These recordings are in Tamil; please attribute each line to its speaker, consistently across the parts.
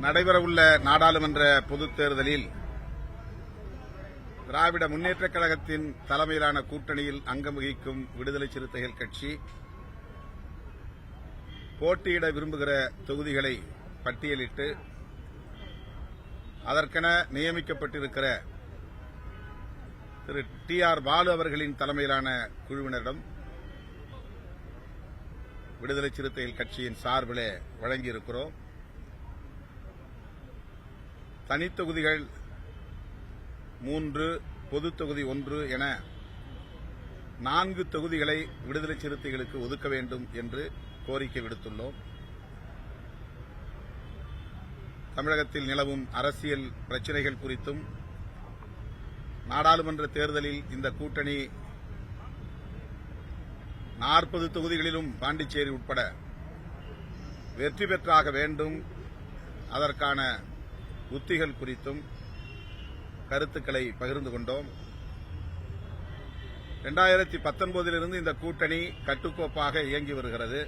Speaker 1: நடைபெறவுள்ள நாடாளுமன்ற பொதுத் தேர்தலில் திராவிட முன்னேற்றக் கழகத்தின் தலைமையிலான கூட்டணியில் அங்கம் வகிக்கும் விடுதலை சிறுத்தைகள் கட்சி போட்டியிட விரும்புகிற தொகுதிகளை பட்டியலிட்டு அதற்கென நியமிக்கப்பட்டிருக்கிற திரு டி.ஆர். பாலு அவர்களின் தலைமையிலான குழுவினரிடம் விடுதலை சிறுத்தைகள் கட்சியின் சார்பிலே வழங்கியிருக்கிறோம். தனித்தொகுதிகள் 3, பொதுத் தொகுதி 1 என 4 தொகுதிகளை விடுதலை சிறுத்தைகளுக்கு ஒதுக்க வேண்டும் என்று கோரிக்கை விடுத்துள்ளோம். தமிழகத்தில் நிலவும் அரசியல் பிரச்சினைகள் குறித்தும் நாடாளுமன்ற தேர்தலில் இந்த கூட்டணி 40 தொகுதிகளிலும் பாண்டிச்சேரி உட்பட வெற்றி பெற்றாக வேண்டும், அதற்கான உத்திகள் குறித்தும் கருத்துக்களை பகிர்ந்து கொண்டோம். 2019 இந்த கூட்டணி கட்டுக்கோப்பாக இயங்கி வருகிறது.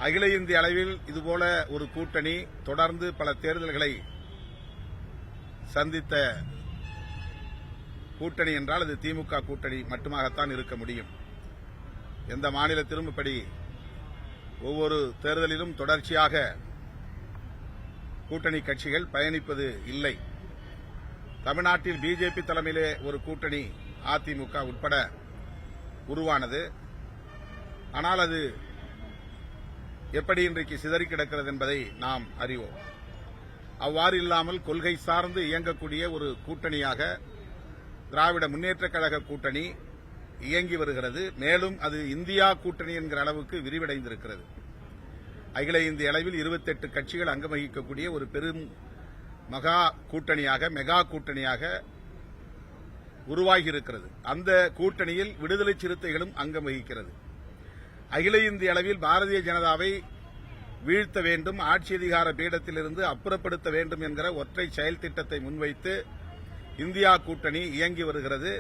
Speaker 1: அகில இந்திய அளவில் இதுபோல ஒரு கூட்டணி தொடர்ந்து பல தேர்தல்களை சந்தித்த கூட்டணி என்றால் அது திமுக கூட்டணி மட்டுமாகத்தான் இருக்க முடியும். எந்த மாநிலத்திலும் இப்படி ஒவ்வொரு தேர்தலிலும் தொடர்ச்சியாக கூட்டணி கட்சிகள் பயணிப்பது இல்லை. தமிழ்நாட்டில் பிஜேபி தலைமையிலே ஒரு கூட்டணி அதிமுக உட்பட உருவானது. ஆனால் அது எப்படி இன்றைக்கு சிதறி கிடக்கிறது என்பதை நாம் அறிவோம். அவ்வாறு இல்லாமல் கொள்கை சார்ந்து இயங்கக்கூடிய ஒரு கூட்டணியாக திராவிட முன்னேற்றக் கழக கூட்டணி இயங்கி வருகிறது. மேலும் அது இந்தியா கூட்டணி என்கிற அளவுக்கு விரிவடைந்திருக்கிறது. அகில இந்திய அளவில் 28 கட்சிகள் அங்கம் வகிக்கக்கூடிய ஒரு பெரும் மெகா கூட்டணியாக உருவாகி இருக்கிறது. அந்த கூட்டணியில் விடுதலை சிறுத்தைகளும் அங்கம் வகிக்கிறது. அகில இந்திய அளவில் பாரதிய ஜனதாவை வீழ்த்த வேண்டும், ஆட்சி அதிகார பீடத்திலிருந்து அப்புறப்படுத்த வேண்டும் என்கிற ஒற்றை செயல் திட்டத்தை முன்வைத்து இந்தியா கூட்டணி இயங்கி வருகிறது.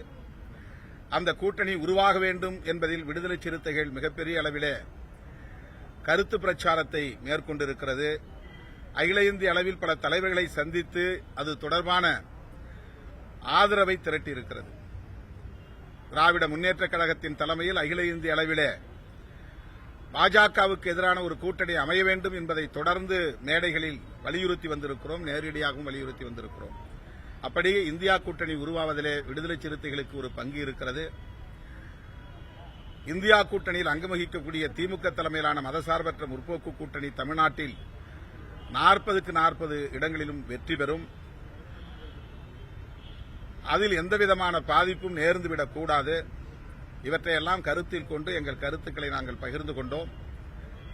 Speaker 1: அந்த கூட்டணி உருவாக வேண்டும் என்பதில் விடுதலை சிறுத்தைகள் மிகப்பெரிய அளவிலே கருத்து பிரச்சாரத்தை மேற்கொண்டிருக்கிறது. அகில இந்திய அளவில் பல தலைவர்களை சந்தித்து அது தொடர்பான ஆதரவை திரட்டியிருக்கிறது. திராவிட முன்னேற்றக் கழகத்தின் தலைமையில் அகில இந்திய அளவிலே பாஜகவுக்கு எதிரான ஒரு கூட்டணி அமைய வேண்டும் என்பதை தொடர்ந்து மேடைகளில் வலியுறுத்தி வந்திருக்கிறோம், நேரடியாகவும் வலியுறுத்தி வந்திருக்கிறோம். அப்படி இந்தியா கூட்டணி உருவாவதிலே விடுதலை சிறுத்தைகளுக்கு ஒரு பங்கு இருக்கிறது. இந்தியா கூட்டணியில் அங்கம் வகிக்கக்கூடிய திமுக தலைமையிலான மதசார்பற்ற முற்போக்கு கூட்டணி தமிழ்நாட்டில் 40க்கு 40 இடங்களிலும் வெற்றி பெறும். அதில் எந்தவிதமான பாதிப்பும் நேர்ந்துவிடக்கூடாது. இவற்றையெல்லாம் கருத்தில் கொண்டு எங்கள் கருத்துக்களை நாங்கள் பகிர்ந்து கொண்டோம்.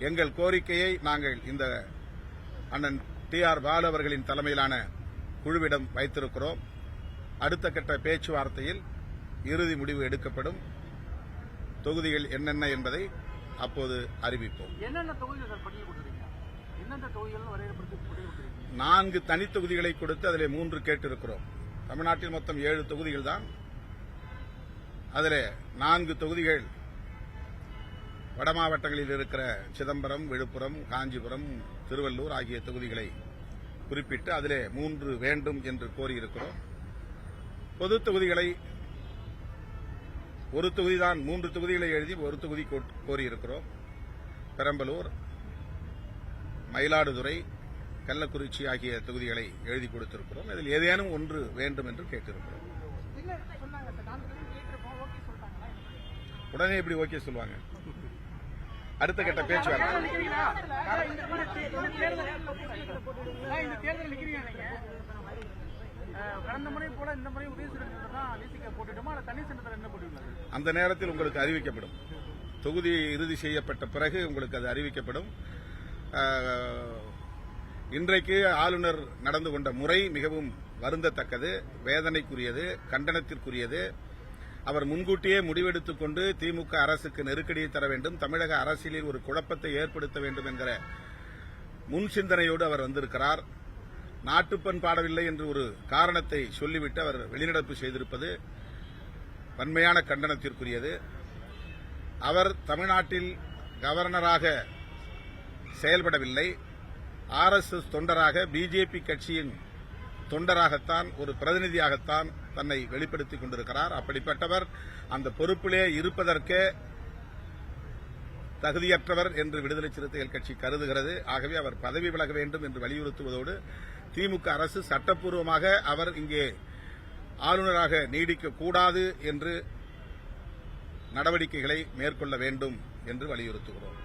Speaker 1: எங்கள் கோரிக்கையை நாங்கள் இந்த அண்ணன் டி.ஆர். பாலு அவர்களின் தலைமையிலான குழுவிடம் வைத்திருக்கிறோம். அடுத்த கட்ட பேச்சுவார்த்தையில் இறுதி முடிவு எடுக்கப்படும். தொகுதிகள் என்னென்ன என்பதை அப்போது அறிவிப்போம். 4 தனித்தொகுதிகளை கொடுத்து அதில் 3 கேட்டிருக்கிறோம். தமிழ்நாட்டில் மொத்தம் 7 தொகுதிகள் தான். அதில் 4 தொகுதிகள் வட மாவட்டங்களில் இருக்கிற சிதம்பரம், விழுப்புரம், காஞ்சிபுரம், திருவள்ளூர் ஆகிய தொகுதிகளை குறிப்பிட்டு அதிலே 3 வேண்டும் என்று கோரியிருக்கிறோம். பொது தொகுதிகளை ஒரு தொகுதிதான், 3 தொகுதிகளை எழுதி ஒரு தொகுதி கோரியிருக்கிறோம். பெரம்பலூர், மயிலாடுதுறை, கள்ளக்குறிச்சி ஆகிய தொகுதிகளை எழுதி கொடுத்திருக்கிறோம். இதில் ஏதேனும் ஒன்று வேண்டும் என்று கேட்டிருக்கிறோம். உடனே எப்படி ஓகே சொல்லுவாங்க? அடுத்த கட்ட பேச்சுவார்த்தை. அந்த நேரத்தில் உங்களுக்கு அறிவிக்கப்படும். தொகுதி இறுதி செய்யப்பட்ட பிறகு உங்களுக்கு அது அறிவிக்கப்படும். இன்றைக்கு ஆளுநர் நடந்து கொண்ட முறை மிகவும் வருந்தத்தக்கது, வேதனைக்குரியது, கண்டனத்திற்குரியது. அவர் முன்கூட்டியே முடிவெடுத்துக் கொண்டு திமுக அரசுக்கு நெருக்கடியை தர வேண்டும், தமிழக அரசியலில் ஒரு குழப்பத்தை ஏற்படுத்த வேண்டும் என்கிற முன் சிந்தனையோடு அவர் வந்திருக்கிறார். நாட்டுப்பண் பாடவில்லை என்று ஒரு காரணத்தை சொல்லிவிட்டு அவர் வெளிநடப்பு செய்திருப்பது வன்மையான கண்டனத்திற்குரியது. அவர் தமிழ்நாட்டில் கவர்னராக செயல்படவில்லை. ஆர்எஸ்எஸ் தொண்டராக பிஜேபி கட்சியின் தொண்டராகத்தான் ஒரு பிரதிநிதியாகத்தான் தன்னை வெளிப்படுத்திக் கொண்டிருக்கிறார். அப்படிப்பட்டவர் அந்த பொறுப்பிலே இருப்பதற்கே தகுதியற்றவர் என்று விடுதலை சிறுத்தைகள் கட்சி கருதுகிறது. ஆகவே அவர் பதவி விலக வேண்டும் என்று வலியுறுத்துவதோடு திமுக அரசு சட்டப்பூர்வமாக அவர் இங்கே ஆளுநராக நீடிக்கக்கூடாது என்று நடவடிக்கைகளை மேற்கொள்ள வேண்டும் என்று வலியுறுத்துகிறோம்.